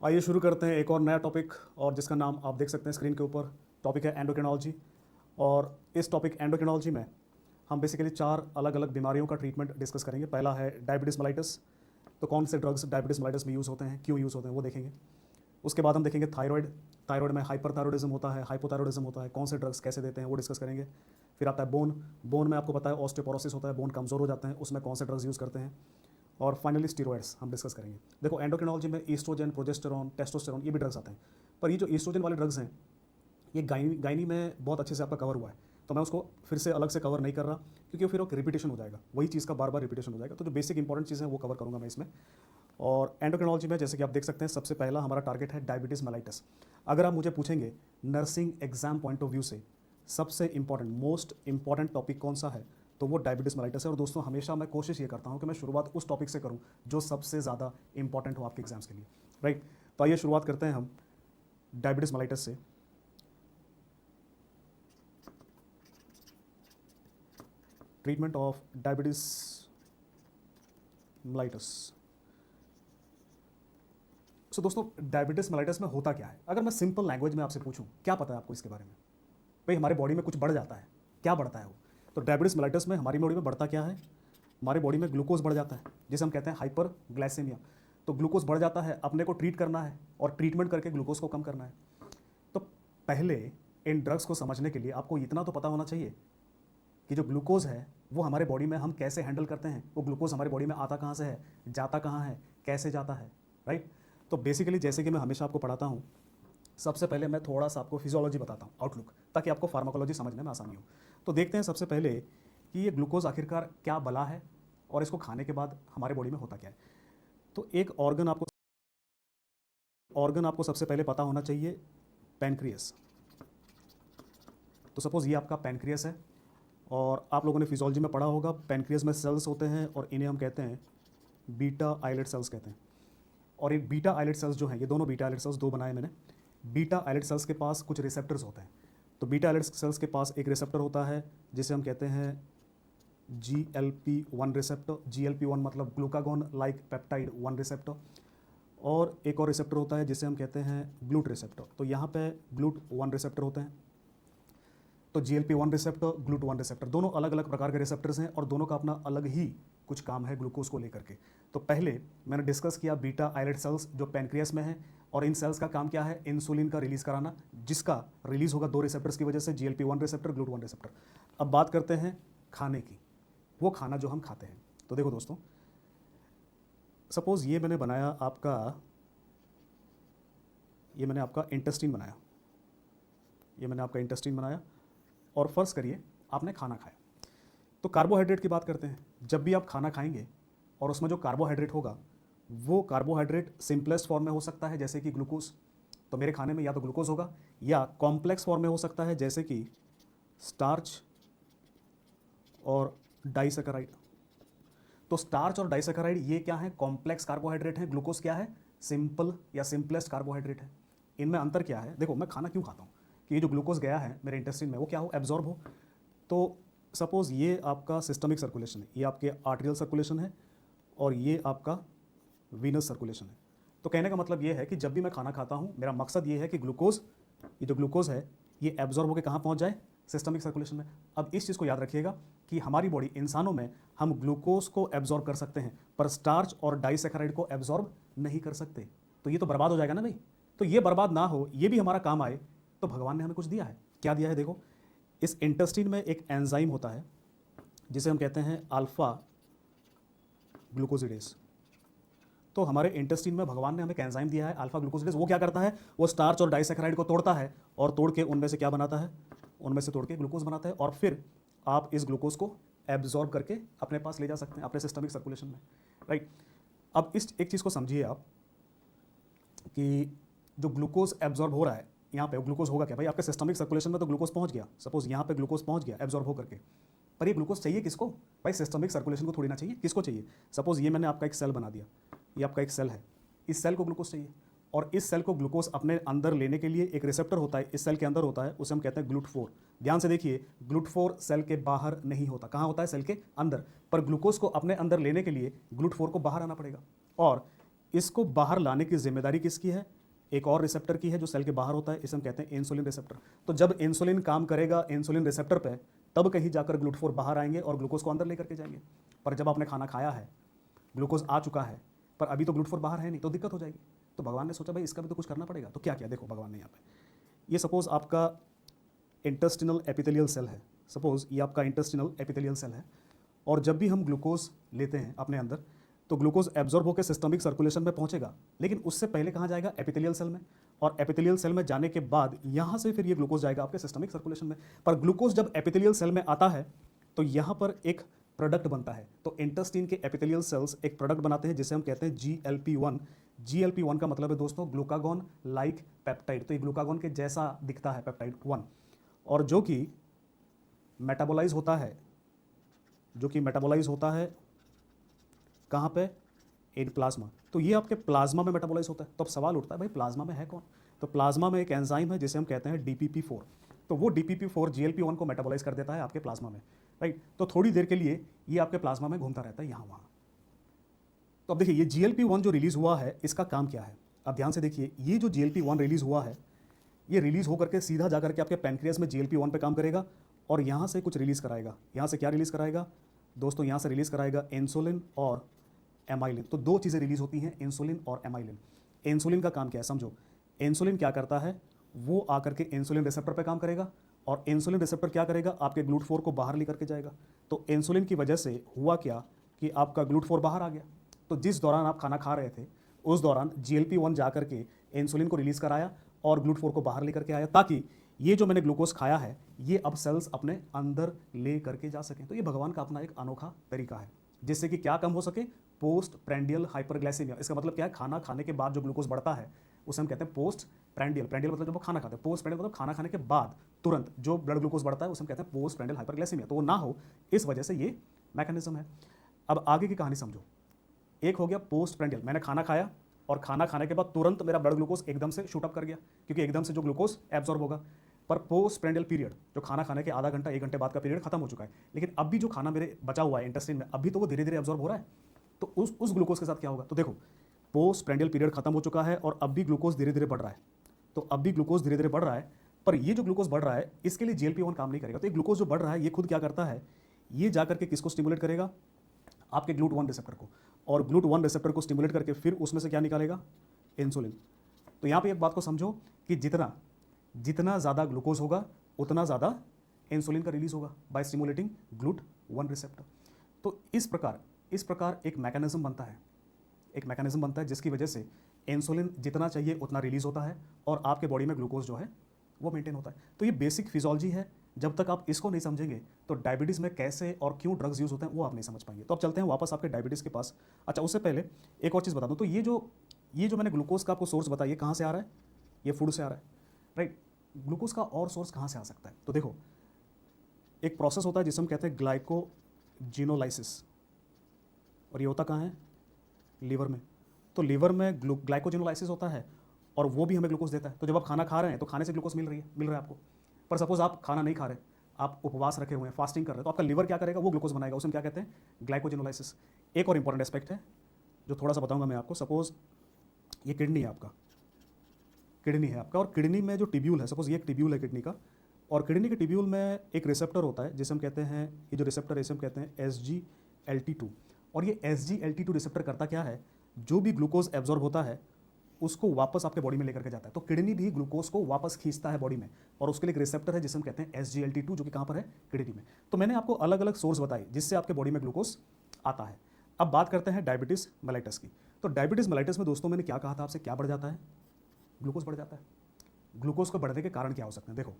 आइए शुरू करते हैं एक और नया टॉपिक, और जिसका नाम आप देख सकते हैं स्क्रीन के ऊपर। टॉपिक है एंडोक्रिनोलॉजी। और इस टॉपिक एंडोक्रिनोलॉजी में हम बेसिकली 4 अलग अलग बीमारियों का ट्रीटमेंट डिस्कस करेंगे। पहला है डायबिटीज़ मेलाइटिस। तो कौन से ड्रग्स डायबिटीज़ मेलाइटिस में यूज़ होते हैं, क्यों यूज़ होते हैं, वो देखेंगे। उसके बाद हम देखेंगे थायराइड। थायराइड में हाइपरथायरॉयडिज्म होता है, हाइपोथायरॉयडिज्म होता है, कौन से ड्रग्स कैसे देते हैं वो डिस्कस करेंगे। फिर आता है बोन। बोन में आपको पता है ऑस्टियोपोरोसिस होता है, बोन कमज़ोर हो जाते हैं, उसमें कौन से ड्रग्स यूज़ करते हैं। और फाइनली स्टीरॉयड्स हम डिस्कस करेंगे। देखो एंडोक्रिनोलॉजी में ईस्ट्रोजन, प्रोजेस्टेरॉन, टेस्टोस्टेरॉन ये भी ड्रग्स आते हैं। पर ये जो ईस्ट्रोजन वाले ड्रग्स हैं ये गायनी में बहुत अच्छे से आपका कवर हुआ है, तो मैं उसको फिर से अलग से कवर नहीं कर रहा, क्योंकि फिर वो रिपीटेशन हो जाएगा, वही चीज़ का बार बार रिपीटेशन हो जाएगा। तो जो बेसिक इंपॉर्टेंट चीज़ें हैं वो कवर करूँगा मैं इसमें। और एंडोक्रिनोलॉजी में जैसे कि आप देख सकते हैं सबसे पहला हमारा टारगेट है डायबिटीज़ मेलाइटिस। अगर आप मुझे पूछेंगे nursing exam point of view से सबसे इंपॉर्टेंट मोस्ट इंपॉर्टेंट टॉपिक कौन सा है, तो वो डायबिटीज़ मेलाइटिस है। और दोस्तों हमेशा मैं कोशिश ये करता हूँ कि मैं शुरुआत उस टॉपिक से करूँ जो सबसे ज़्यादा इंपॉर्टेंट हो आपके एग्जाम्स के लिए, राइट। तो आइए शुरुआत करते हैं हम डायबिटीज़ मेलाइटिस से। Treatment of diabetes mellitus. So दोस्तों डायबिटीज़ मेलाइटिस में होता क्या है, अगर मैं सिंपल लैंग्वेज में आपसे पूछूं क्या पता है आपको इसके बारे में। भाई हमारे बॉडी में कुछ बढ़ जाता है, क्या बढ़ता है वो। तो डायबिटीज़ मेलाइटिस में हमारी बॉडी में बढ़ता क्या है, हमारे बॉडी में ग्लूकोज बढ़ जाता है, जिसे हम कहते हैं हाइपर ग्लाइसेमिया। तो ग्लूकोज बढ़ जाता है, अपने को ट्रीट करना है और ट्रीटमेंट करके ग्लूकोज को कम करना है। तो पहले इन ड्रग्स को समझने के लिए आपको इतना तो पता होना चाहिए कि जो ग्लूकोज है वो हमारे बॉडी में हम कैसे हैंडल करते हैं, वो ग्लूकोज हमारे बॉडी में आता कहाँ से है, जाता कहाँ है, कैसे जाता है, राइट। तो बेसिकली जैसे कि मैं हमेशा आपको पढ़ाता हूँ, सबसे पहले मैं थोड़ा सा आपको फिजियोलॉजी बताता हूँ, आउटलुक, ताकि आपको फार्माकोलॉजी समझने में आसानी हो। तो देखते हैं सबसे पहले कि ये ग्लूकोज आखिरकार क्या बला है और इसको खाने के बाद हमारे बॉडी में होता क्या है। तो एक ऑर्गन आपको सबसे पहले पता होना चाहिए, पैनक्रियस। तो सपोज़ ये आपका पैनक्रियस है, और आप लोगों ने फिजियोलॉजी में पढ़ा होगा पैनक्रियस में सेल्स होते हैं और इन्हें हम कहते हैं बीटा आइलेट सेल्स कहते हैं। और एक बीटा आइलेट सेल्स जो हैं, ये दोनों बीटा आइलेट सेल्स दो बनाए मैंने। बीटा आइलेट सेल्स के पास कुछ रिसेप्टर्स होते हैं। तो बीटा आइलेट सेल्स के पास एक रिसेप्टर होता है जिसे हम कहते हैं GLP-1 रिसेप्टर। GLP-1 मतलब ग्लूकागोन लाइक पेप्टाइड 1 रिसेप्टर। और एक और रिसेप्टर होता है जिसे हम कहते हैं ग्लूट रिसेप्टर। तो यहाँ पे GLUT1 रिसेप्टर होते हैं। तो GLP-1 रिसेप्टर, GLUT1 रिसेप्टर दोनों अलग अलग प्रकार के रिसेप्टर्स हैं, और दोनों का अपना अलग ही कुछ काम है ग्लूकोज को लेकर के। तो पहले मैंने डिस्कस किया बीटा आइलेट सेल्स जो पैनक्रियास में है, और इन सेल्स का काम क्या है, इंसुलिन का रिलीज कराना, जिसका रिलीज होगा 2 रिसेप्टर्स की वजह से, GLP-1 रिसेप्टर, GLUT1 रिसेप्टर। अब बात करते हैं खाने की, वो खाना जो हम खाते हैं। तो देखो दोस्तों, सपोज ये मैंने आपका इंटेस्टाइन बनाया, ये मैंने आपका इंटेस्टाइन बनाया, और फर्ज करिए आपने खाना खाया। तो कार्बोहाइड्रेट की बात करते हैं। जब भी आप खाना खाएंगे और उसमें जो कार्बोहाइड्रेट होगा वो कार्बोहाइड्रेट सिंपलेस्ट फॉर्म में हो सकता है जैसे कि ग्लूकोज। तो मेरे खाने में या तो ग्लूकोज होगा, या कॉम्प्लेक्स फॉर्म में हो सकता है जैसे कि स्टार्च और डाइसैकेराइड। तो स्टार्च और डाइसैकेराइड ये क्या है, कॉम्प्लेक्स कार्बोहाइड्रेट है। ग्लूकोज क्या है, सिंपल या सिंपलेस्ट कार्बोहाइड्रेट है। इनमें अंतर क्या है, देखो मैं खाना क्यों खाता हूँ कि ये जो ग्लूकोज गया है मेरे इंटेस्टाइन में वो क्या हो, एब्जॉर्ब हो। तो सपोज़ ये आपका सिस्टमिक सर्कुलेशन है, ये आपके आर्टेरियल सर्कुलेशन है, और ये आपका वीनस सर्कुलेशन है। तो कहने का मतलब ये है कि जब भी मैं खाना खाता हूँ मेरा मकसद ये है कि ग्लूकोज, ये जो ग्लूकोज है ये एब्जॉर्ब होकर कहाँ पहुँच जाए, सिस्टमिक सर्कुलेशन में। अब इस चीज़ को याद रखिएगा कि हमारी बॉडी, इंसानों में हम ग्लूकोज को एब्जॉर्ब कर सकते हैं पर स्टार्च और डाइसैकेराइड को एब्जॉर्ब नहीं कर सकते। तो ये तो बर्बाद हो जाएगा ना भाई। तो ये बर्बाद ना हो, ये भी हमारा काम आए, तो भगवान ने हमें कुछ दिया है। क्या दिया है, देखो इस इंटेस्टाइन में एक एंजाइम होता है जिसे हम कहते हैं अल्फा ग्लूकोसिडेज। तो हमारे इंटेस्टाइन में भगवान ने हमें एक एंजाइम दिया है अल्फा ग्लूकोसिडेज। वो क्या करता है, वो स्टार्च और डाइसैकेराइड को तोड़ता है, और तोड़ के उनमें से क्या बनाता है, उनमें से तोड़ के ग्लूकोज बनाता है, और फिर आप इस ग्लूकोज को एब्जॉर्ब करके अपने पास ले जा सकते हैं अपने सिस्टमिक सर्कुलेशन में, राइट। अब इस एक चीज़ को समझिए आप कि जो ग्लूकोज एब्जॉर्ब हो रहा है यहाँ पे, ग्लूकोज होगा क्या भाई, आपके सिस्टमिक सर्कुलेशन में तो ग्लूकोज पहुँच गया, सपोज यहाँ पे ग्लूकोज पहुँच गया एब्जॉर्ब होकर के, पर ये ग्लूकोज चाहिए किसको भाई, सिस्टमिक सर्कुलेशन को थोड़ी ना चाहिए, किसको चाहिए। सपोज ये मैंने आपका एक सेल बना दिया, ये आपका एक सेल है, इस सेल को ग्लूकोज चाहिए, और इस सेल को ग्लूकोज अपने अंदर लेने के लिए एक रिसेप्टर होता है, इस सेल के अंदर होता है, उसे हम कहते हैं GLUT4। ध्यान से देखिए, GLUT4 सेल के बाहर नहीं होता, कहाँ होता है, सेल के अंदर। पर ग्लूकोज को अपने अंदर लेने के लिए GLUT4 को बाहर आना पड़ेगा, और इसको बाहर लाने की जिम्मेदारी किसकी है, एक और रिसेप्टर की है जो सेल के बाहर होता है, इसे हम कहते हैं इंसुलिन रिसेप्टर। तो जब इंसुलिन काम करेगा इंसुलिन रिसेप्टर पे, तब कहीं जाकर ग्लूटाथोर बाहर आएंगे और ग्लूकोज को अंदर लेकर के जाएंगे। पर जब आपने खाना खाया है, ग्लूकोज आ चुका है, पर अभी तो ग्लूटाथोर बाहर है नहीं, तो दिक्कत हो जाएगी। तो भगवान ने सोचा भाई इसका भी तो कुछ करना पड़ेगा। तो क्या किया, देखो भगवान ने यहाँ पे, ये सपोज आपका इंटेस्टिनल एपिथेलियल सेल है, सपोज ये आपका इंटेस्टिनल एपिथेलियल सेल है, और जब भी हम ग्लूकोज लेते हैं अपने अंदर, तो ग्लूकोज एब्जॉर्ब होकर सिस्टमिक सर्कुलेशन में पहुंचेगा, लेकिन उससे पहले कहाँ जाएगा, एपिथेलियल सेल में, और एपिथेलियल सेल में जाने के बाद यहाँ से फिर ये ग्लूकोज जाएगा आपके सिस्टमिक सर्कुलेशन में। पर ग्लूकोज जब एपिथेलियल सेल में आता है तो यहाँ पर एक प्रोडक्ट बनता है। तो इंटेस्टीन के एपिथेलियल सेल्स एक प्रोडक्ट बनाते हैं जिसे हम कहते हैं GLP-1। GLP-1 का मतलब है दोस्तों ग्लूकागॉन लाइक पेप्टाइड। तो ये ग्लूकागॉन के जैसा दिखता है पेप्टाइड 1, और जो कि मेटाबोलाइज होता है, कहाँ पे, इन प्लाज्मा। तो ये आपके प्लाज्मा में मेटाबोलाइज होता है। तो अब सवाल उठता है भाई प्लाज्मा में है कौन, तो प्लाज्मा में एक एंजाइम है जिसे हम कहते हैं DPP-4। तो वो DPP-4 GLP-1 को मेटाबोलाइज कर देता है आपके प्लाज्मा में, राइट। तो थोड़ी देर के लिए ये आपके प्लाज्मा में घूमता रहता है यहाँ वहाँ। तो अब देखिए ये GLP-1 जो रिलीज हुआ है इसका काम क्या है, अब ध्यान से देखिए, ये जो GLP-1 रिलीज हुआ है, ये रिलीज होकर के सीधा जाकर के आपके पैनक्रियास में GLP-1 पे काम करेगा, और यहाँ से कुछ रिलीज कराएगा। यहाँ से क्या रिलीज कराएगा दोस्तों, यहाँ से रिलीज कराएगा इंसुलिन और एमाइलिन। तो दो चीज़ें रिलीज होती हैं, इंसुलिन और एमाइलिन। इंसुलिन का काम क्या है समझो, इंसुलिन क्या करता है, वो आकर के इंसुलिन रिसेप्टर पे काम करेगा, और इंसुलिन रिसेप्टर क्या करेगा, आपके ग्लूटाथोर को बाहर लेकर के जाएगा। तो इंसुलिन की वजह से हुआ क्या कि आपका ग्लूटाथोर बाहर आ गया। तो जिस दौरान आप खाना खा रहे थे उस दौरान GLP-1 जाकर के इंसुलिन को रिलीज कराया और ग्लूटाथोर को बाहर लेकर के आया, ताकि ये जो मैंने ग्लूकोज खाया है ये अब सेल्स अपने अंदर ले करके जा सकें। तो ये भगवान का अपना एक अनोखा तरीका है जिससे कि क्या कम हो सके, पोस्ट प्रैंडियल हाइपरग्लाइसीमिया। इसका मतलब क्या है, खाना खाने के बाद जो ग्लूकोज बढ़ता है उसे हम कहते हैं पोस्ट प्रैंडियल। प्रैंडियल मतलब जब वो खाना खाते हैं, पोस्ट प्रैंडियल मतलब खाना खाने के बाद तुरंत जो ब्लड ग्लूकोज बढ़ता है उसे हम कहते हैं पोस्ट प्रैंडियल हाइपरग्लाइसीमिया। तो वो ना हो, इस वजह से ये मैकेनिज्म है। अब आगे की कहानी समझो। एक हो गया पोस्ट प्रैंडियल, मैंने खाना खाया और खाना खाने के बाद तुरंत मेरा ब्लड ग्लूकोज एकदम से शूट अप कर गया, क्योंकि एकदम से जो ग्लूकोज एब्जॉर्ब होगा। पर पोस्ट प्रैंडियल पीरियड, जो खाना खाने के आधा घंटा 1 घंटे बाद का पीरियड खत्म हो चुका है, लेकिन अब भी जो खाना मेरे बचा हुआ है इंटेस्टाइन में, अभी तो वो धीरे धीरे एब्जॉर्ब हो रहा है। तो उस ग्लूकोज के साथ क्या होगा, तो देखो पोस्ट प्रैंडियल पीरियड खत्म हो चुका है और अब भी ग्लूकोज धीरे धीरे बढ़ रहा है। तो अब भी ग्लूकोज धीरे धीरे बढ़ रहा है, पर ये जो ग्लूकोज बढ़ रहा है इसके लिए GLP-1 काम नहीं करेगा। तो ये ग्लूकोज जो बढ़ रहा है ये खुद क्या करता है, ये जाकर के किसको स्टिमुलेट करेगा, आपके GLUT1 रिसेप्टर को, और GLUT1 रिसेप्टर को स्टिमुलेट करके फिर उसमें से क्या निकालेगा, इंसुलिन। तो यहाँ पे एक बात को समझो कि जितना जितना ज़्यादा ग्लूकोज होगा उतना ज़्यादा इंसुलिन का रिलीज होगा बाय स्टिमुलेटिंग GLUT1 रिसेप्टर। तो इस प्रकार एक मैकेनिज्म बनता है जिसकी वजह से इंसुलिन जितना चाहिए उतना रिलीज होता है और आपके बॉडी में ग्लूकोज जो है वो मेंटेन होता है। तो ये बेसिक फिजियोलॉजी है। जब तक आप इसको नहीं समझेंगे तो डायबिटीज़ में कैसे और क्यों ड्रग्स यूज़ होते हैं वो आप नहीं समझ पाएंगे। तो अब चलते हैं वापस आपके डायबिटीज़ के पास। अच्छा, उससे पहले एक और चीज़ बता दूं, तो ये जो मैंने ग्लूकोज का आपको सोर्स बताया, ये कहाँ से आ रहा है, ये फूड से आ रहा है, राइट। ग्लूकोज का और सोर्स कहाँ से आ सकता है, तो देखो एक प्रोसेस होता है जिसे हम कहते हैं ग्लाइकोजिनोलाइसिस, और ये होता कहाँ है, लीवर में। तो लीवर में ग्लाइकोजिनोलाइसिस होता है और वो भी हमें ग्लूकोज देता है। तो जब आप खाना खा रहे हैं तो खाने से ग्लूकोज मिल रहा है आपको। पर सपोज आप खाना नहीं खा रहे, आप उपवास रखे हुए हैं, फास्टिंग कर रहे हैं, तो आपका लीवर क्या करेगा, वो ग्लूकोज बनाएगा, उसे हम क्या कहते हैं, ग्लाइकोजिनोलाइसिस। एक और इंपॉर्टेंट एस्पेक्ट है जो थोड़ा सा बताऊंगा मैं आपको। सपोज ये किडनी है आपका, और किडनी में जो टिब्यूल है, सपोज ये एक टिब्यूल है किडनी का, और किडनी के टिब्यूल में एक रिसेप्टर होता है जिसे हम कहते हैं, ये जो रिसेप्टर है इसे हम कहते हैं SGLT2। और ये SGLT2 रिसेप्टर करता क्या है, जो भी ग्लूकोज एब्जॉर्ब होता है उसको वापस आपके बॉडी में लेकर के जाता है। तो किडनी भी ग्लूकोज को वापस खींचता है बॉडी में, और उसके लिए एक रिसेप्टर है जिसे हम कहते हैं SGLT2, जो कि कहाँ पर है, किडनी में। तो मैंने आपको अलग अलग सोर्स बताए जिससे आपके बॉडी में ग्लूकोज आता है। अब बात करते हैं डायबिटीज़ मेलाइटस की। तो डायबिटीज़ मेलाइटस में दोस्तों मैंने क्या कहा था आपसे, क्या बढ़ जाता है, ग्लूकोज बढ़ जाता है। ग्लूकोज को बढ़ने के कारण क्या हो सकते हैं, देखो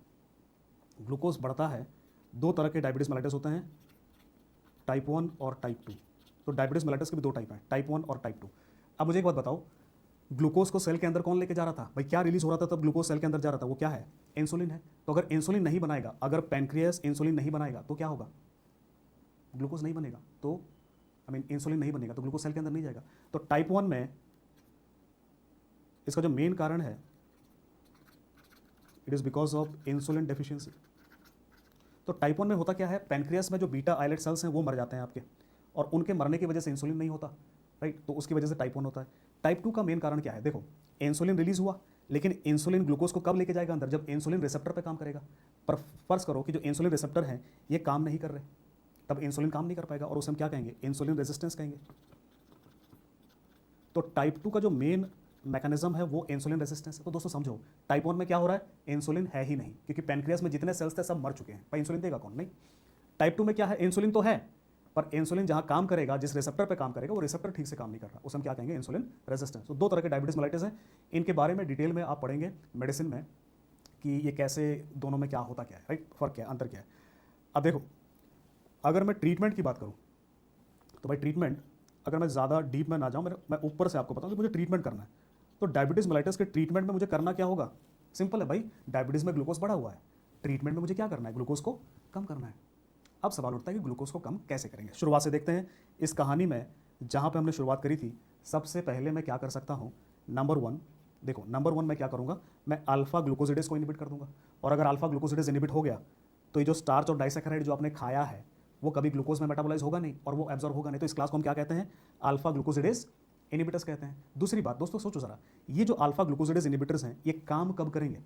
ग्लूकोज बढ़ता है, दो तरह के डायबिटीज़ मेलाइटस होते हैं, टाइप 1 और टाइप 2। तो डायबिटीज़ मेलाइटस के भी दो टाइप हैं, टाइप 1 और टाइप 2। अब मुझे एक बात बताओ, ग्लूकोज को सेल के अंदर कौन लेके जा रहा था भाई, क्या रिलीज हो रहा था तब ग्लूकोज सेल के अंदर जा रहा था, वो क्या है, इंसुलिन है। तो अगर इंसुलिन नहीं बनाएगा, अगर पैनक्रियास इंसुलिन नहीं बनाएगा तो क्या होगा, ग्लूकोज नहीं बनेगा, तो इंसुलिन नहीं बनेगा तो ग्लूकोज सेल के अंदर नहीं जाएगा। तो टाइप 1 में इसका जो मेन कारण है, it is because of insulin deficiency. तो टाइप 1 में होता क्या है, पैनक्रियास में जो बीटा आइलेट सेल्स हैं वो मर जाते हैं आपके, और उनके मरने की वजह से इंसुलिन नहीं होता, राइट। तो उसकी वजह से टाइप 1 होता है। टाइप 2 का मेन कारण क्या है, देखो इंसुलिन रिलीज हुआ लेकिन इंसुलिन ग्लूकोज को कब लेके जाएगा अंदर, जब इंसुलिन रिसेप्टर पे काम करेगा। पर फर्ज करो कि जो इंसुलिन रिसेप्टर हैं ये काम नहीं कर रहे, तब इंसुलिन काम नहीं कर पाएगा और उसे हम क्या कहेंगे, इंसुलिन रेजिस्टेंस कहेंगे। तो टाइप 2 का जो मेन मैकेनिज्म है वो इंसुलिन रेजिस्टेंस है। तो दोस्तों समझो, टाइप 1 में क्या हो रहा है, इंसुलिन है ही नहीं, क्योंकि पैनक्रियास में जितने सेल्स थे सब मर चुके हैं, पर इंसुलिन देगा कौन, नहीं। टाइप 2 में क्या है, इंसुलिन तो है, पर इंसुलिन जहां काम करेगा, जिस रिसेप्टर पे काम करेगा, वो रिसेप्टर ठीक से काम नहीं कर रहा, उसे हम क्या कहेंगे, इंसुलिन रेजिस्टेंस। तो दो तरह के डायबिटीज मेलाइटिस हैं, इनके बारे में डिटेल में आप पढ़ेंगे मेडिसिन में कि ये कैसे, दोनों में क्या होता क्या है, राइट, फर्क क्या है, अंतर क्या है। अब देखो, अगर मैं ट्रीटमेंट की बात करूँ तो भाई ट्रीटमेंट, अगर मैं ज़्यादा डीप में ना जाऊँ, मैं ऊपर से आपको बताऊँ कि मुझे ट्रीटमेंट करना है, तो डायबिटीज़ मेलाइटिस के ट्रीटमेंट में मुझे करना क्या होगा, सिंपल है भाई, डायबिटीज़ में ग्लूकोज बढ़ा हुआ है, ट्रीटमेंट में मुझे क्या करना है, ग्लूकोज को कम करना है। अब सवाल उठता है कि ग्लूकोज को कम कैसे करेंगे। शुरुआत से देखते हैं इस कहानी में, जहाँ पे हमने शुरुआत करी थी। सबसे पहले मैं क्या कर सकता हूँ, नंबर 1, देखो नंबर 1 मैं क्या करूँगा, मैं अल्फा ग्लूकोसिडेज को इनिबिट कर दूंगा। और अगर अल्फा ग्लूकोसिडेज इनिबिट हो गया तो ये जो स्टार्च और डाइसैकेराइड जो आपने खाया है वो कभी ग्लूकोज में मेटाबोलाइज होगा नहीं और वो एब्जॉर्ब होगा नहीं। तो इस क्लास को हम क्या कहते हैं, अल्फा ग्लूकोसिडेज इनिबिटर्स कहते हैं। दूसरी बात दोस्तों, सोचो जरा, ये जो अल्फा ग्लूकोसिडेज इनिबिटर्स हैं ये काम कब करेंगे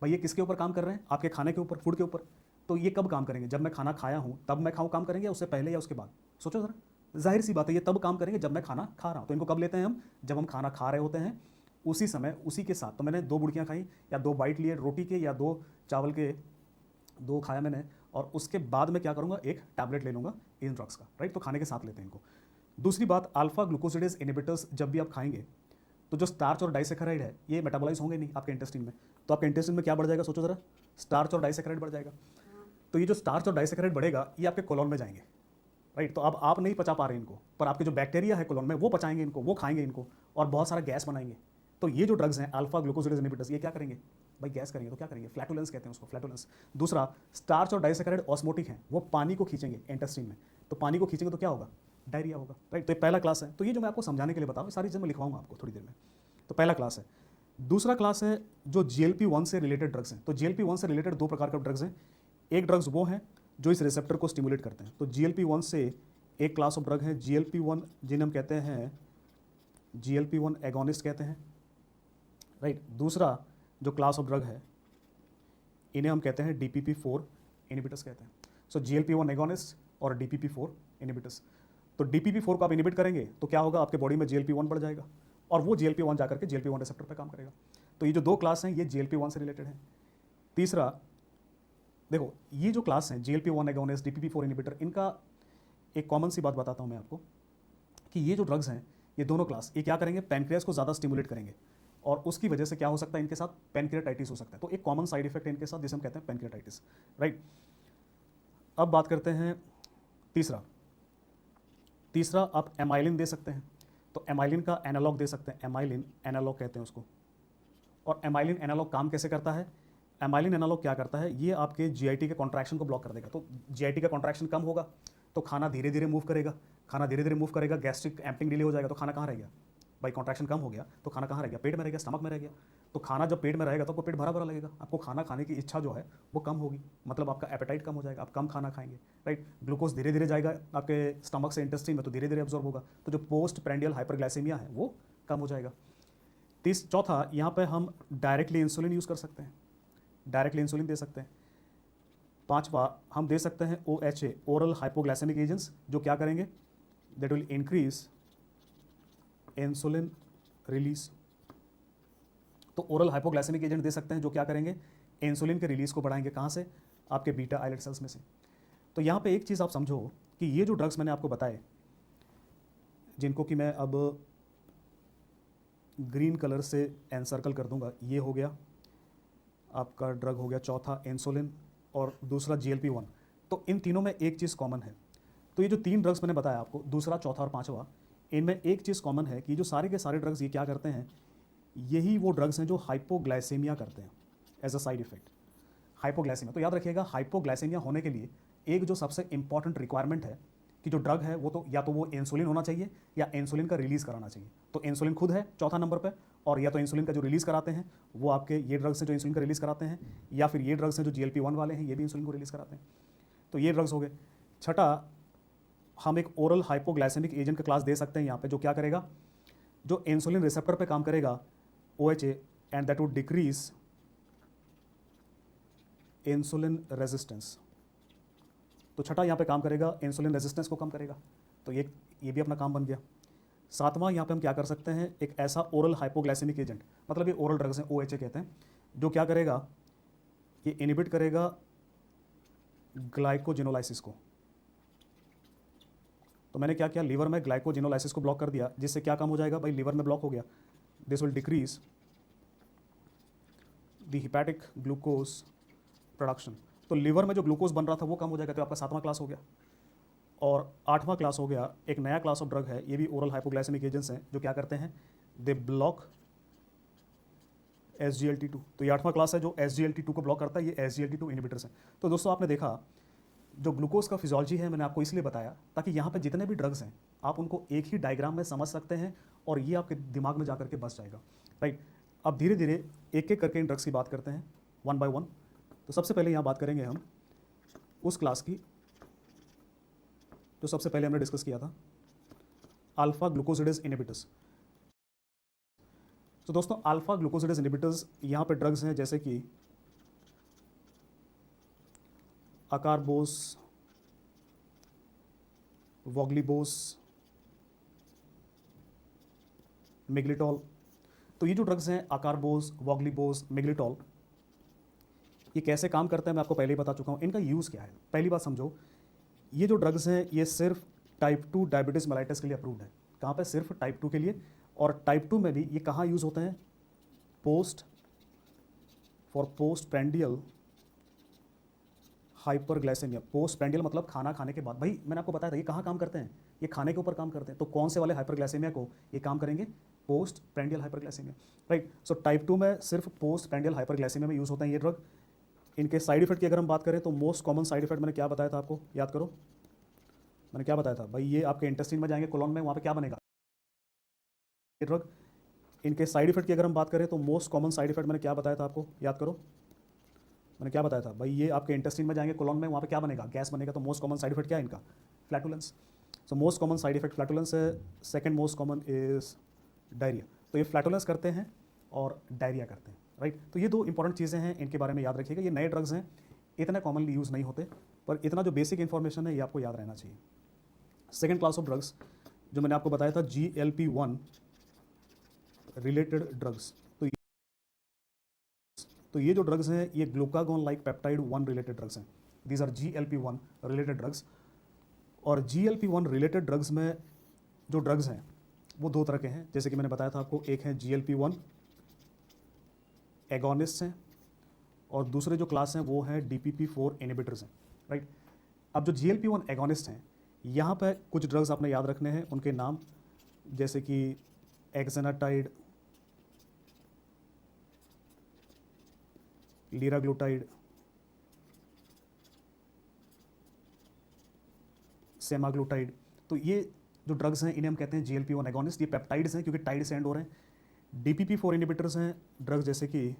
भाई, ये किसके ऊपर काम कर रहे हैं, आपके खाने के ऊपर, फूड के ऊपर। तो ये कब काम करेंगे, जब मैं खाना खाया हूँ तब मैं खाऊँ काम करेंगे, या उससे पहले या उसके बाद। सोचो जरा, जाहिर सी बात है ये तब काम करेंगे जब मैं खाना खा रहा हूँ। तो इनको कब लेते हैं हम, जब हम खाना खा रहे होते हैं, उसी समय उसी के साथ। तो मैंने 2 बुड़कियाँ खाई या 2 बाइट लिए रोटी के या 2 चावल के, 2 खाया मैंने, और उसके बाद मैं क्या करूँगा, एक टैबलेट ले लूँगा इन ड्रग्स का, राइट। तो खाने के साथ लेते हैं इनको। दूसरी बात, अल्फा ग्लूकोसिडेज इनिबिटर्स जब भी आप खाएंगे तो जो स्टार्च और डाइसैकेराइड है ये मेटाबोलाइज होंगे नहीं आपके इंटेस्टिन में। तो आपके इंटेस्टिन में क्या बढ़ जाएगा, सोचो जरा, स्टार्च और डाइसैकेराइड बढ़ जाएगा। तो ये जो स्टार्च और डाइसैकेराइड बढ़ेगा ये आपके कोलोन में जाएंगे, राइट। तो अब आप नहीं पचा पा रहे इनको, पर आपके जो बैक्टीरिया है कोलोन में वो पचाएंगे इनको, वो खाएंगे इनको और बहुत सारा गैस बनाएंगे। तो ये जो ड्रग्स हैं अल्फा ग्लूकोसिडेज इनिबिटर्स, ये क्या करेंगे भाई, गैस करेंगे। तो क्या करेंगे, फ्लैटुलेंस कहते हैं उसको, फ्लैटुलेंस। दूसरा, स्टार्च और डाइसैकेराइड ऑस्मोटिक हैं, वो पानी को खींचेंगे इंटेस्टिन में, तो पानी को खींचेंगे तो क्या होगा, डायरिया होगा, राइट। तो ये पहला क्लास है। तो ये जो मैं आपको समझाने के लिए बताऊँ, सारी चीज़ें मैं लिखवाऊंगा आपको थोड़ी देर में। तो पहला क्लास है। दूसरा क्लास है जो GLP-1 से रिलेटेड ड्रग्स हैं। तो GLP-1 से रिलेटेड 2 प्रकार के ड्रग्स हैं। एक ड्रग्स वो हैं जो इस रिसेप्टर को स्टिमुलेट करते हैं। तो GLP-1 से एक क्लास ऑफ ड्रग है GLP-1, जिन्हें हम कहते हैं GLP-1 एगोनिस्ट कहते हैं, राइट। दूसरा जो क्लास ऑफ ड्रग है इन्हें हम कहते हैं DPP-4 इनिबिटर्स कहते हैं। सो GLP-1 एगोनिस्ट और DPP-4 इनिबिटर्स। तो DPP-4 को आप इनिबिट करेंगे तो क्या होगा, आपके बॉडी में GLP-1 बढ़ जाएगा और वो GLP-1 जाकर के GLP-1 रिसेप्टर पर काम करेगा। तो ये जो 2 क्लास हैं ये GLP-1 से रिलेटेड है। तीसरा, देखो ये जो क्लास हैं GLP-1 एगोनिस्ट, DPP-4 इनिबिटर, इनका एक कॉमन सी बात बताता हूँ मैं आपको कि ये जो ड्रग्स हैं ये दोनों क्लास, ये क्या करेंगे, पैनक्रियास को ज़्यादा स्टिमुलेट करेंगे और उसकी वजह से क्या हो सकता है, इनके साथ पैनक्रियाटाइटिस हो सकता है। तो एक कॉमन साइड इफेक्ट है इनके साथ जिसे हम कहते हैं पैनक्रियाटाइटिस, राइट। अब बात करते हैं तीसरा आप एमाइलिन दे सकते हैं। तो एमाइलिन का एनालॉग दे सकते हैं, एमाइलिन एनालॉग कहते हैं उसको। और एमाइलिन एनालॉग काम कैसे करता है, एमाइलिन एनालॉग क्या करता है, ये आपके GIT के कॉन्ट्रैक्शन को ब्लॉक कर देगा। तो GIT का कॉन्ट्रैक्शन कम होगा तो खाना धीरे धीरे मूव करेगा, खाना धीरे धीरे मूव करेगा, गैस्ट्रिक एम्पटिंग डिले हो जाएगा, तो खाना कहाँ रह गया भाई, कॉन्ट्रैक्शन कम हो गया तो खाना कहाँ रह गया, पेट में रह गया, स्टमक में रह गया। तो खाना जब पेट में रहेगा तो आपको पेट भरा भरा लगेगा, आपको खाना खाने की इच्छा जो है वो कम होगी, मतलब आपका एपेटाइट कम हो जाएगा, आप कम खाना खाएंगे, राइट। ग्लूकोज धीरे धीरे जाएगा आपके स्टमक से इंटेस्टाइन में तो धीरे धीरे एब्जॉर्ब होगा, तो जो पोस्ट प्रेंडियल हाइपरग्लाइसेमिया है वो कम हो जाएगा। चौथा, यहाँ पे हम डायरेक्टली इंसुलिन यूज़ कर सकते हैं, डायरेक्टली इंसुलिन दे सकते हैं। पांचवा, हम दे सकते हैं OHA, ओरल हाइपोग्लाइसेमिक एजेंट्स, जो क्या करेंगे, that will increase insulin release. तो ओरल हाइपोग्लाइसेमिक एजेंट दे सकते हैं जो क्या करेंगे, इंसुलिन के रिलीज को बढ़ाएंगे, कहाँ से, आपके बीटा आइलेट सेल्स में से। तो यहाँ पे एक चीज़ आप समझो कि ये जो ड्रग्स मैंने आपको बताए, जिनको कि मैं अब ग्रीन कलर से एनसर्कल कर दूंगा, ये हो गया आपका ड्रग हो गया चौथा इंसुलिन और दूसरा GLP-1। तो इन तीनों में एक चीज़ कॉमन है। तो ये जो 3 ड्रग्स मैंने बताया आपको, दूसरा, चौथा और पांचवा, इनमें एक चीज़ कॉमन है कि जो सारे के सारे ड्रग्स ये क्या करते हैं, यही वो ड्रग्स हैं जो हाइपोग्लाइसेमिया करते हैं as a side effect, hypoglycaemia. तो याद रखिएगा, हाइपोग्लाइसेमिया होने के लिए एक जो सबसे इंपॉर्टेंट रिक्वायरमेंट है कि जो ड्रग है वो तो या तो वो इंसुलिन होना चाहिए या इंसुलिन का रिलीज़ कराना चाहिए। तो इंसुलिन खुद है चौथा नंबर पर, और या तो इंसुलिन का जो रिलीज़ कराते हैं वो आपके ये ड्रग्स हैं जो इंसुलिन का रिलीज़ कराते हैं, या फिर ये ड्रग्स हैं जो GLP-1 वाले हैं, ये भी इंसुलिन को रिलीज़ कराते हैं। तो ये ड्रग्स हो गए। छठा, हम एक ओरल हाइपोग्लाइसेमिक एजेंट का क्लास दे सकते हैं यहाँ पे, जो क्या करेगा, जो इंसुलिन रिसेप्टर पे काम करेगा, OHA and that would decrease insulin resistance. तो छठा यहाँ पे काम करेगा, इंसुलिन रेजिस्टेंस को कम करेगा, तो ये भी अपना काम बन गया। सातवां यहाँ पे हम क्या कर सकते हैं, एक ऐसा ओरल हाइपोग्लाइसेमिक एजेंट, मतलब ये ओरल ड्रग्स हैं, OHA कहते हैं, जो क्या करेगा, ये इनिबिट करेगा ग्लाइकोजिनोलाइसिस को। तो मैंने क्या किया, लीवर में ग्लाइकोजिनोलाइसिस को ब्लॉक कर दिया, जिससे क्या काम हो जाएगा भाई, लीवर में ब्लॉक हो गया, this will decrease the hepatic glucose production. तो लीवर में जो ग्लूकोज बन रहा था वो कम हो जाएगा। तो आपका 7वां क्लास हो गया। और 8वां क्लास हो गया, एक नया क्लास ऑफ ड्रग है, ये भी ओरल हाइपोग्लाइसेमिक एजेंट्स हैं, जो क्या करते हैं, दे ब्लॉक SGLT2। तो ये 8वां क्लास है जो SGLT2 को ब्लॉक करता है, ये SGLT2 इनिबिटर्स हैं। तो दोस्तों आपने देखा, जो ग्लूकोज का फिजियोलॉजी है मैंने आपको इसलिए बताया ताकि यहाँ पे जितने भी ड्रग्स हैं आप उनको एक ही डायग्राम में समझ सकते हैं और ये आपके दिमाग में जाकर के बस जाएगा, राइट। अब धीरे धीरे एक एक करके इन ड्रग्स की बात करते हैं, वन बाय वन। तो सबसे पहले यहाँ बात करेंगे हम उस क्लास की जो सबसे पहले हमने डिस्कस किया था, अल्फा ग्लूकोसिडेज इनिबिटर्स। तो दोस्तों अल्फा ग्लूकोसिडेज इनिबिटर्स यहाँ पे ड्रग्स हैं जैसे कि अकारबोस, वॉग्लीबोस, मिग्लिटॉल। तो ये जो ड्रग्स हैं अकारबोस, वॉग्लीबोस, मिग्लिटॉल, ये कैसे काम करते हैं मैं आपको पहले ही बता चुका हूँ। इनका यूज़ क्या है, पहली बात समझो, ये जो ड्रग्स हैं ये सिर्फ टाइप 2 डायबिटीज़ मेलाइटिस के लिए अप्रूव्ड है। कहाँ पे, सिर्फ टाइप 2 के लिए। और टाइप 2 में भी ये कहाँ यूज़ होते हैं, post prandial hyperglycaemia. Post prandial मतलब खाना खाने के बाद। भाई मैंने आपको बताया था ये कहाँ काम करते हैं, ये खाने के ऊपर काम करते हैं। तो कौन से वाले हाइपरग्लाइसेमिया को ये काम करेंगे, post prandial hyperglycaemia, right. So type 2 में सिर्फ पोस्ट प्रैंडियल हाइपरग्लाइसेमिया में यूज़ होते हैं ये ड्रग। इनके साइड इफेक्ट की अगर हम बात करें तो मोस्ट कॉमन साइड इफेक्ट मैंने क्या बताया था आपको, याद करो, मैंने क्या बताया था भाई, ये आपके इंटेस्टाइन में जाएंगे, कोलोन में, वहाँ पे क्या बनेगा, ये ड्रग। इनके साइड इफेक्ट की अगर हम बात करें तो मोस्ट कॉमन साइड इफेक्ट मैंने क्या बताया था आपको, याद करो, मैंने क्या बताया था भाई, ये आपके इंटेस्टाइन में जाएंगे, कोलोन में, वहाँ पे क्या बनेगा, गैस बनेगा। तो मोस्ट कॉमन साइड इफेक्ट क्या है इनका, flatulence. So most common side effect flatulence है। Second most common is diarrhoea. तो ये फ्लैटुलेंस करते हैं और डायरिया करते हैं, राइट। तो ये दो इंपॉर्टेंट चीज़ें हैं, इनके बारे में याद रखिएगा। ये नए ड्रग्स हैं, इतने कॉमनली यूज़ नहीं होते, पर इतना जो बेसिक इन्फॉर्मेशन है ये आपको याद रहना चाहिए। सेकेंड क्लास ऑफ ड्रग्स जो मैंने आपको बताया था, GLP-1 रिलेटेड ड्रग्स। तो ये जो ड्रग्स हैं ये glucagon like peptide 1 related drugs हैं। These are GLP-1 related drugs. और GLP-1 रिलेटेड ड्रग्स में जो ड्रग्स हैं वो दो तरह के हैं, जैसे कि मैंने बताया था आपको, एक है GLP-1 एगोनिस्ट हैं और दूसरे जो क्लास हैं वो है DPP-4 इनिबिटर्स हैं, राइट। अब जो GLP-1 एगोनिस्ट हैं, यहाँ पर कुछ ड्रग्स आपने याद रखने हैं, उनके नाम जैसे कि एक्सेनाटाइड, लीराग्लूटाइड, सेमाग्लूटाइड। तो ये जो ड्रग्स हैं इन्हें हम कहते हैं GLP-1 एगोनिस्ट। ये पेप्टाइड्स हैं क्योंकि टाइड से एंड हो रहे हैं। DPP-4 इनिबिटर्स हैं ड्रग्स जैसे कि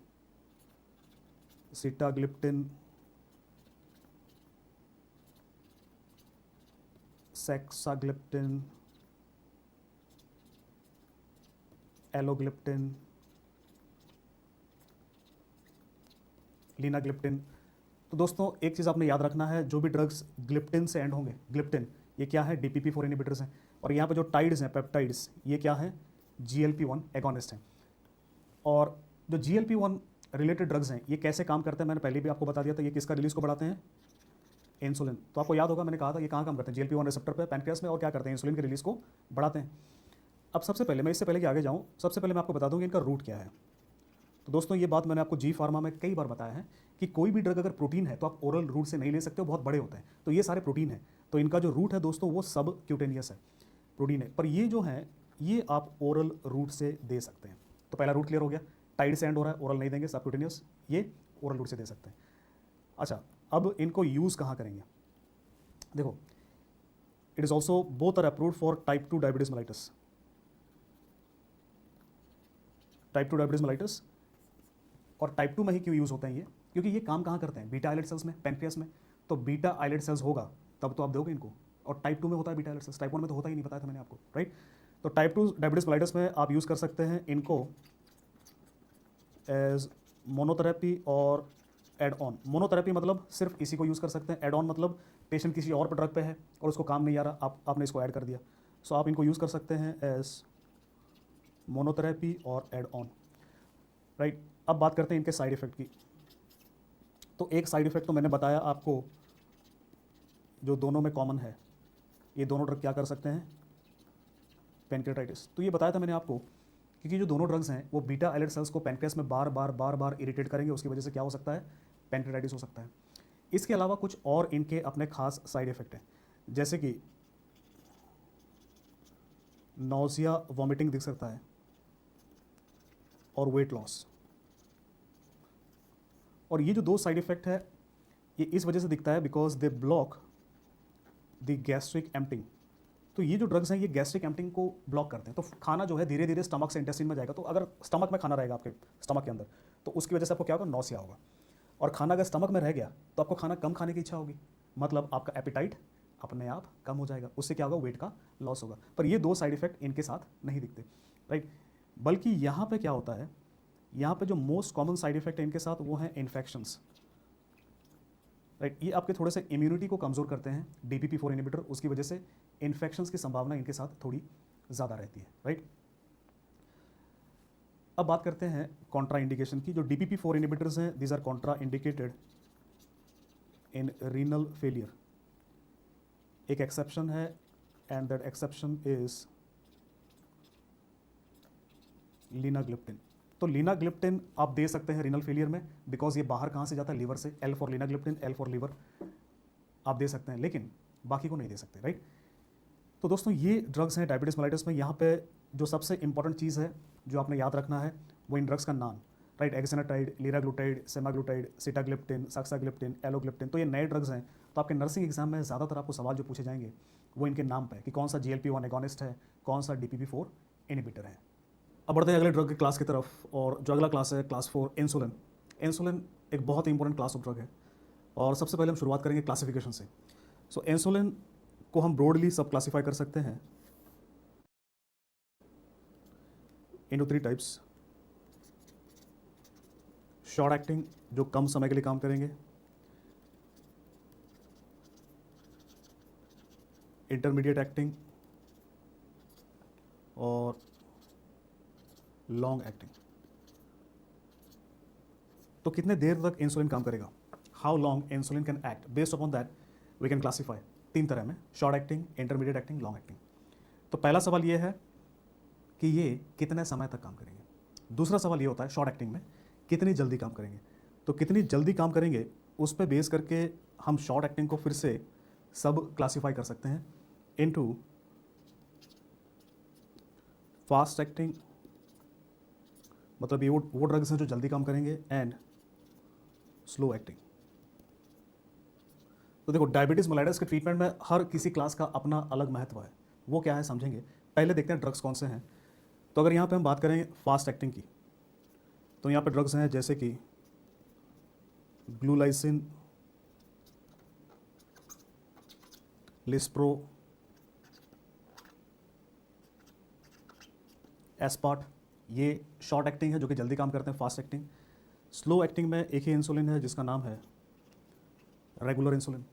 सिटाग्लिप्टिन, सेक्साग्लिप्टिन, एलोग्लिप्टिन, लीनाग्लिप्टिन। तो दोस्तों एक चीज़ आपने याद रखना है, जो भी ड्रग्स ग्लिप्टिन से एंड होंगे, ग्लिप्टिन ये क्या है, DPP-4 इनिबिटर्स हैं। और यहाँ पे जो टाइड्स हैं, पेप्टाइड्स, ये क्या है, GLP-1 एगोनिस्ट हैं। और जो GLP-1 रिलेटेड ड्रग्स हैं ये कैसे काम करते हैं मैंने पहले भी आपको बता दिया था। ये किसका रिलीज को बढ़ाते हैं, इंसुलिन। तो आपको याद होगा मैंने कहा था ये कहाँ काम करते हैं, GLP-1 रिसेप्टर पे, पैनक्रियास में, और क्या करते हैं, इंसुलिन के रिलीज को बढ़ाते हैं। अब सबसे पहले मैं इससे पहले कि आगे जाऊँ, सबसे पहले मैं आपको बता दूँ कि इनका रूट क्या है। तो दोस्तों ये बात मैंने आपको जी फार्मा में कई बार बताया है कि कोई भी ड्रग अगर प्रोटीन है तो आप ओरल रूट से नहीं ले सकते हो, बहुत बड़े होते हैं। तो ये सारे प्रोटीन है, तो इनका जो रूट है दोस्तों वो सब क्यूटेनियस है, प्रोटीन है। पर ये जो है ये आप ओरल रूट से दे सकते हैं। तो पहला रूट क्लियर हो गया, टाइड से एंड हो रहा है, ओरल नहीं देंगे, सब क्यूटेनियस, ये ओरल रूट से दे सकते हैं। अच्छा, अब इनको यूज़ कहाँ करेंगे, देखो, it is also both are approved for type 2 diabetes mellitus. Type 2 diabetes mellitus और टाइप 2 में ही क्यों यूज़ होते हैं ये, क्योंकि ये काम कहाँ करते हैं, बीटा आइलेट सेल्स में, पैनक्रियास में। तो बीटा आइलेट सेल्स होगा तब तो आप दोगे इनको, और टाइप 2 में होता है बीटा आइलेट सेल्स, टाइप 1 में तो होता ही नहीं, बताया था मैंने आपको, राइट। तो टाइप 2 डायबिटीज मेलाइटिस में आप यूज़ कर सकते हैं इनको एज मोनोथेरेपी और एड ऑन। मोनोथेरेपी मतलब सिर्फ इसी को यूज़ कर सकते हैं, एड ऑन मतलब पेशेंट किसी और ड्रग पे है और उसको काम नहीं आ रहा, आपने इसको ऐड कर दिया। सो आप इनको यूज़ कर सकते हैं एज मोनोथेरेपी और एड ऑन, राइट। अब बात करते हैं इनके साइड इफ़ेक्ट की। तो एक साइड इफ़ेक्ट तो मैंने बताया आपको, जो दोनों में कॉमन है, ये दोनों ड्रग क्या कर सकते हैं, पेनक्रेटाइटिस। तो ये बताया था मैंने आपको, क्योंकि जो दोनों ड्रग्स हैं वो बीटा आइलेट सेल्स को पेनक्रेस में बार बार इरिटेट करेंगे, उसकी वजह से क्या हो सकता है, पेनक्रेटाइटिस हो सकता है। इसके अलावा कुछ और इनके अपने खास साइड इफ़ेक्ट हैं, जैसे कि नौजिया, वॉमिटिंग दिख सकता है, और वेट लॉस। और ये जो दो साइड इफ़ेक्ट है ये इस वजह से दिखता है because they block the gastric emptying. तो ये जो ड्रग्स हैं ये गैस्ट्रिक एम्पटिंग को ब्लॉक करते हैं। तो खाना जो है धीरे धीरे स्टमक से इंटेस्टाइन में जाएगा। तो अगर स्टमक में खाना रहेगा आपके स्टमक के अंदर, तो उसकी वजह से आपको क्या होगा, नौसिया होगा। और खाना अगर स्टमक में रह गया तो आपको खाना कम खाने की इच्छा होगी, मतलब आपका एपिटाइट अपने आप कम हो जाएगा, उससे क्या होगा, वेट का लॉस होगा। पर ये दो साइड इफेक्ट इनके साथ नहीं दिखते, राइट। बल्कि यहाँ पे क्या होता है, यहाँ पे जो मोस्ट कॉमन साइड इफेक्ट है इनके साथ वो हैं इन्फेक्शंस, राइट। ये आपके थोड़े से इम्यूनिटी को कमज़ोर करते हैं, DPP-4 इनिबिटर, उसकी वजह से इन्फेक्शंस की संभावना इनके साथ थोड़ी ज़्यादा रहती है, राइट। अब बात करते हैं कॉन्ट्रा इंडिकेशन की। जो DPP-4 इनिबिटर्स हैं, these are contraindicated in renal failure. एक एक्सेप्शन है and that exception is linagliptin. तो लीनाग्लिप्टिन आप दे सकते हैं रीनल फेलियर में, बिकॉज ये बाहर कहाँ से जाता है, लीवर से। L for linagliptin, L for liver, आप दे सकते हैं, लेकिन बाकी को नहीं दे सकते, राइट। तो दोस्तों ये ड्रग्स हैं डायबिटीज़ मेलाइटस में। यहाँ पे जो सबसे इंपॉर्टेंट चीज़ है जो आपने याद रखना है वो इन ड्रग्स का नाम, right. Exenatide, liraglutide, semaglutide, sitagliptin, saxagliptin, alogliptin. तो ये नए ड्रग्स हैं। तो आपके नर्सिंग एग्जाम में ज़्यादातर आपको सवाल जो पूछे जाएंगे वो इनके नाम पे, कि कौन सा GLP-1 एगोनिस्ट है, कौन सा DPP-4 इनिबिटर है। अब बढ़ते हैं अगले ड्रग की क्लास की तरफ, और जो अगला क्लास है क्लास 4, इंसुलिन। इंसुलिन एक बहुत ही इंपॉर्टेंट क्लास ऑफ ड्रग है, और सबसे पहले हम शुरुआत करेंगे क्लासिफिकेशन से। सो इंसुलिन को हम ब्रॉडली सब क्लासीफाई कर सकते हैं इनटू 3 टाइप्स। शॉर्ट एक्टिंग, जो कम समय के लिए काम करेंगे, इंटरमीडिएट एक्टिंग, और लॉन्ग एक्टिंग। तो कितने देर तक इंसुलिन काम करेगा, how long insulin can act, based upon that we can classify 3 तरह में, short acting, intermediate acting, long acting. तो पहला सवाल ये है कि ये कितने समय तक काम करेंगे। दूसरा सवाल ये होता है शॉर्ट एक्टिंग में कितनी जल्दी काम करेंगे। तो कितनी जल्दी काम करेंगे उस पर बेस करके हम शॉर्ट एक्टिंग को फिर से सब क्लासीफाई कर सकते हैं इनटू फास्ट एक्टिंग, मतलब ये वो ड्रग्स हैं जो जल्दी काम करेंगे, एंड स्लो एक्टिंग। तो देखो डायबिटीज़ मेलाइटस के ट्रीटमेंट में हर किसी क्लास का अपना अलग महत्व है, वो क्या है समझेंगे। पहले देखते हैं ड्रग्स कौन से हैं। तो अगर यहाँ पे हम बात करें फास्ट एक्टिंग की, तो यहाँ पे ड्रग्स हैं जैसे कि ग्लूलाइसिन, लिस्प्रो, एस्पार्ट। ये शॉर्ट एक्टिंग है जो कि जल्दी काम करते हैं, फास्ट एक्टिंग। स्लो एक्टिंग में एक ही इंसुलिन है जिसका नाम है रेगुलर इंसुलिन।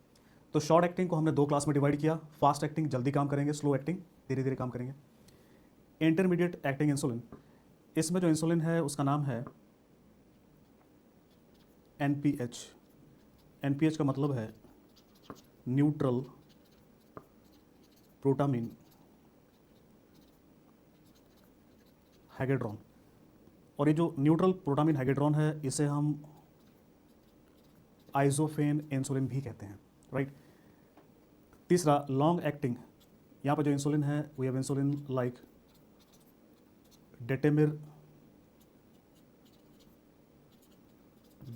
तो शॉर्ट एक्टिंग को हमने 2 क्लास में डिवाइड किया, फास्ट एक्टिंग जल्दी काम करेंगे, स्लो एक्टिंग धीरे धीरे काम करेंगे। इंटरमीडिएट एक्टिंग इंसुलिन, इसमें जो इंसुलिन है उसका नाम है NPH। NPH का मतलब है न्यूट्रल प्रोटामिन हैगेड्रॉन। और ये जो न्यूट्रल प्रोटामिन हैगेड्रॉन है इसे हम आइसोफेन इंसुलिन भी कहते हैं, राइट। तीसरा लॉन्ग एक्टिंग, यहाँ पर जो इंसुलिन है we have insulin like detemir,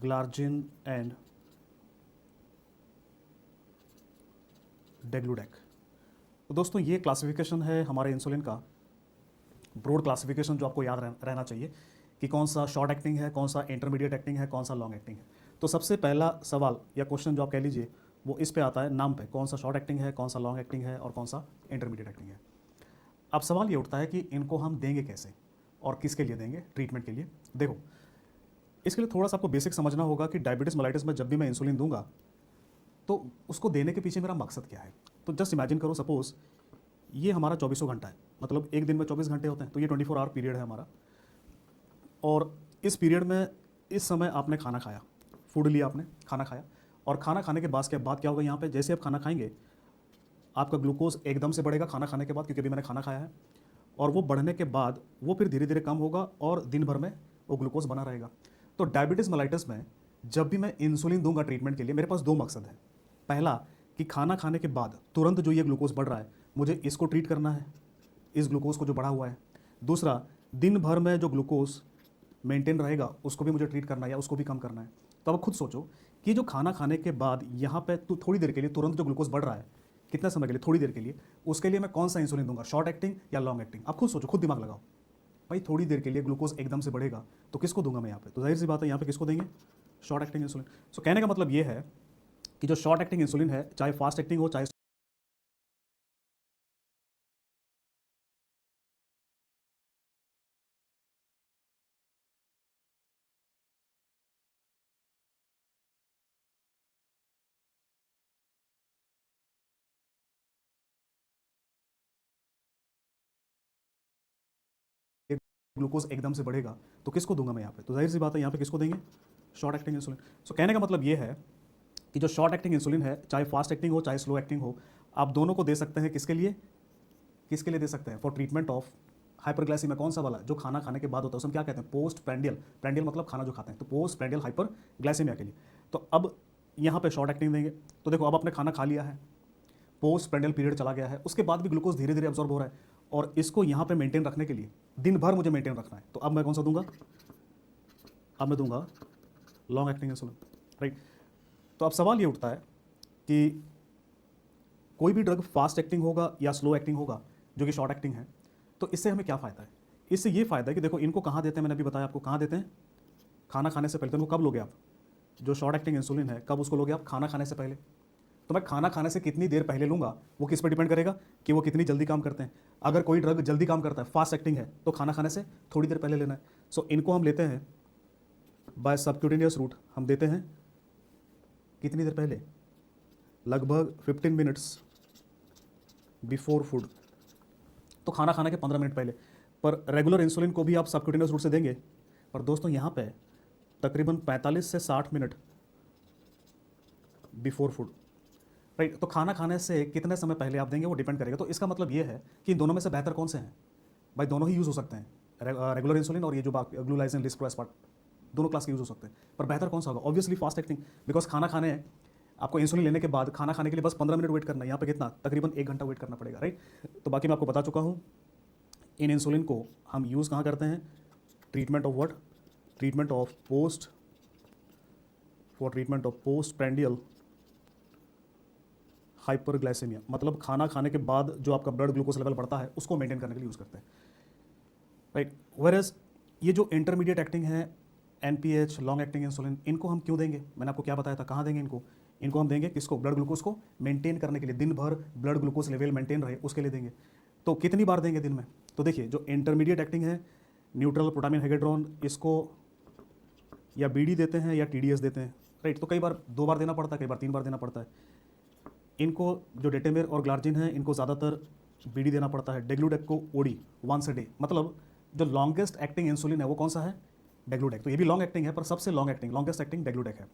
glargine and degludec. तो दोस्तों ये क्लासिफिकेशन है हमारे इंसुलिन का, ब्रॉड क्लासिफिकेशन जो आपको याद रहना चाहिए कि कौन सा शॉर्ट एक्टिंग है, कौन सा इंटरमीडिएट एक्टिंग है, कौन सा लॉन्ग एक्टिंग है। तो सबसे पहला सवाल या क्वेश्चन जो आप कह लीजिए वो इस पे आता है नाम पे, कौन सा शॉर्ट एक्टिंग है, कौन सा लॉन्ग एक्टिंग है, और कौन सा इंटरमीडिएट एक्टिंग है। अब सवाल ये उठता है कि इनको हम देंगे कैसे और किसके लिए देंगे, ट्रीटमेंट के लिए। देखो इसके लिए थोड़ा सा आपको बेसिक समझना होगा कि डायबिटीज़ मेलाइटिस में जब भी मैं इंसुलिन दूंगा तो उसको देने के पीछे मेरा मकसद क्या है। तो जस्ट इमेजिन करो, सपोज़ ये हमारा 24 घंटा है, मतलब एक दिन में 24 घंटे होते हैं, तो ये 24 आवर पीरियड है हमारा। और इस पीरियड में इस समय आपने खाना खाया, फूड लिया आपने, खाना खाया, और खाना खाने के बाद क्या होगा यहाँ पे, जैसे आप खाना खाएंगे आपका ग्लूकोज एकदम से बढ़ेगा खाना खाने के बाद, क्योंकि अभी मैंने खाना खाया है, और वो बढ़ने के बाद वो फिर धीरे धीरे कम होगा और दिन भर में वो ग्लूकोज बना रहेगा। तो डायबिटीज़ मेलाइटिस में जब भी मैं इंसुलिन दूंगा ट्रीटमेंट के लिए, मेरे पास दो मकसद है। पहला कि खाना खाने के बाद तुरंत जो ये ग्लूकोज बढ़ रहा है मुझे इसको ट्रीट करना है, इस ग्लूकोज को जो बढ़ा हुआ है। दूसरा, दिन भर में जो ग्लूकोज मेंटेन रहेगा उसको भी मुझे ट्रीट करना है या उसको भी कम करना है। तो अब खुद सोचो कि जो खाना खाने के बाद यहाँ पे तो थोड़ी देर के लिए तुरंत जो ग्लूकोज बढ़ रहा है, कितने समय के लिए, थोड़ी देर के लिए, उसके लिए मैं कौन सा इंसुलिन दूंगा, शॉर्ट एक्टिंग या लॉन्ग एक्टिंग। आप खुद सोचो, खुद दिमाग लगाओ। भाई थोड़ी देर के लिए ग्लूकोज एकदम से बढ़ेगा तो किसको दूंगा मैं यहाँ पे, तो जाहिर सी बात है यहाँ पे किसको देंगे, शॉर्ट एक्टिंग इंसुलिन। सो कहने का मतलब ये है कि जो शॉर्ट एक्टिंग इंसुलिन है, चाहे फास्ट एक्टिंग हो चाहे ग्लूकोज एकदम से बढ़ेगा तो किसको दूंगा मैं यहाँ पे, तो जाहिर सी बात है यहाँ पे किसको देंगे, शॉर्ट एक्टिंग इंसुलिन। सो कहने का मतलब ये है कि जो शॉर्ट एक्टिंग इंसुलिन है, चाहे फास्ट एक्टिंग हो चाहे स्लो एक्टिंग हो, आप दोनों को दे सकते हैं। किसके लिए दे सकते हैं, फॉर ट्रीटमेंट ऑफ हाइपरग्लाइसीमिया। कौन सा वाला, जो खाना खाने के बाद होता है, उसमें क्या कहते हैं, पोस्ट प्रेंडियल, प्रेंडियल मतलब खाना जो खाते हैं, तो पोस्ट प्रेंडियल हाइपरग्लाइसीमिया के लिए। तो अब यहाँ पे शॉर्ट एक्टिंग देंगे। तो देखो अब आपने खाना खा लिया है, पोस्ट प्रेंडियल पीरियड चला गया है, उसके बाद भी ग्लूकोज धीरे धीरे अब्जॉर्ब हो रहा है, और इसको यहाँ पे मेंटेन रखने के लिए दिन भर मुझे मेंटेन रखना है। तो अब मैं कौन सा दूंगा, अब मैं दूंगा लॉन्ग एक्टिंग इंसुलिन, राइट। तो अब सवाल ये उठता है कि कोई भी ड्रग फास्ट एक्टिंग होगा या स्लो एक्टिंग होगा, जो कि शॉर्ट एक्टिंग है, तो इससे हमें क्या फ़ायदा है। इससे ये फ़ायदा है कि देखो इनको कहाँ देते हैं, मैंने अभी बताया आपको कहाँ देते हैं, खाना खाने से पहले। तो इनको कब लोगे आप, जो शॉर्ट एक्टिंग इंसुलिन है कब उसको लोगे आप, खाना खाने से पहले। तो मैं खाना खाने से कितनी देर पहले लूँगा वो किस पर डिपेंड करेगा कि वो कितनी जल्दी काम करते हैं। अगर कोई ड्रग जल्दी काम करता है, फास्ट एक्टिंग है, तो खाना खाने से थोड़ी देर पहले लेना है। सो इनको हम लेते हैं बाय सबक्यूटेनियस रूट, हम देते हैं कितनी देर पहले, लगभग 15 मिनट्स बिफोर फूड, तो खाना खाने के 15 मिनट पहले। पर रेगुलर इंसुलिन को भी आप सबक्यूटेनियस रूट से देंगे, पर दोस्तों यहाँ पे तकरीबन 45 से 60 मिनट बिफोर फूड, राइट। तो खाना खाने से कितने समय पहले आप देंगे वो डिपेंड करेगा। तो इसका मतलब ये है कि इन दोनों में से बेहतर कौन से हैं, भाई दोनों ही यूज़ हो सकते हैं, रेगुलर इंसुलिन और ये जो ग्लूलाइसिन लिस्प्रोएस्पार्ट, दोनों क्लास के यूज़ हो सकते हैं। पर बेहतर कौन सा होगा, ऑब्वियसली फास्ट एक्टिंग, बिकॉज खाना खाने आपको इंसुलिन लेने के बाद खाना खाने के लिए बस 15 मिनट वेट करना है, यहाँ पे कितना, तकरीबन 1 घंटा वेट करना पड़ेगा, राइट। तो बाकी मैं आपको बता चुका हूँ। इन इंसुलिन को हम यूज़ कहाँ करते हैं, treatment of what, treatment of post, for treatment of post prandial hyperglycaemia, मतलब खाना खाने के बाद जो आपका ब्लड ग्लूकोज लेवल बढ़ता है उसको मेंटेन करने के लिए यूज़ करते हैं, राइट। वेरएज ये जो इंटरमीडिएट एक्टिंग है, एनपीएच, लॉन्ग एक्टिंग इंसुलिन, इनको हम क्यों देंगे, मैंने आपको क्या बताया था, कहाँ देंगे इनको हम देंगे किसको, ब्लड ग्लूकोज को मेंटेन करने के लिए, दिन भर ब्लड ग्लूकोज लेवल मेंटेन रहे उसके लिए देंगे। तो कितनी बार देंगे दिन में, तो देखिए जो इंटरमीडिएट एक्टिंग है, न्यूट्रल प्रोटामिन हेगेड्रॉन, इसको या बीडी देते हैं या टीडीएस देते हैं, राइट। तो कई बार 2 बार देना पड़ता है, कई बार 3 बार देना पड़ता है। इनको जो डेटेमेर और ग्लार्जिन है इनको ज़्यादातर बीडी देना पड़ता है, डेग्लूडेक को ओडी, वंस अ डे। मतलब जो लॉन्गेस्ट एक्टिंग इंसुलिन है वो कौन सा है, डेग्लूडेक। तो ये भी लॉन्ग एक्टिंग है, पर सबसे लॉन्गेस्ट एक्टिंग डेग्लूडेक है।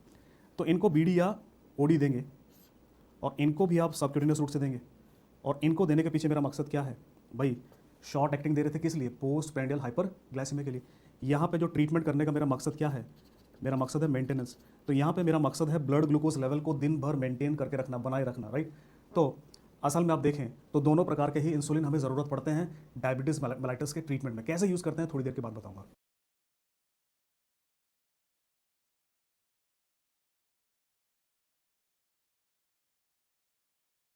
तो इनको बीडी या ओडी देंगे, और इनको भी आप सबक्यूटेनियस रूट से देंगे। और इनको देने के पीछे मेरा मकसद क्या है भाई, शॉर्ट एक्टिंग दे रहे थे किस लिए, पोस्ट प्रेंडियल हाइपरग्लाइसेमिया के लिए। यहाँ पे जो ट्रीटमेंट करने का मेरा मकसद क्या है, मेरा मकसद है मेंटेनेंस। तो यहाँ पे मेरा मकसद है ब्लड ग्लूकोज लेवल को दिन भर मेंटेन करके रखना, बनाए रखना, राइट। तो असल में आप देखें तो दोनों प्रकार के ही इंसुलिन हमें ज़रूरत पड़ते हैं डायबिटीज़ मेलाइटिस के ट्रीटमेंट में। कैसे यूज़ करते हैं थोड़ी देर के बाद बताऊंगा।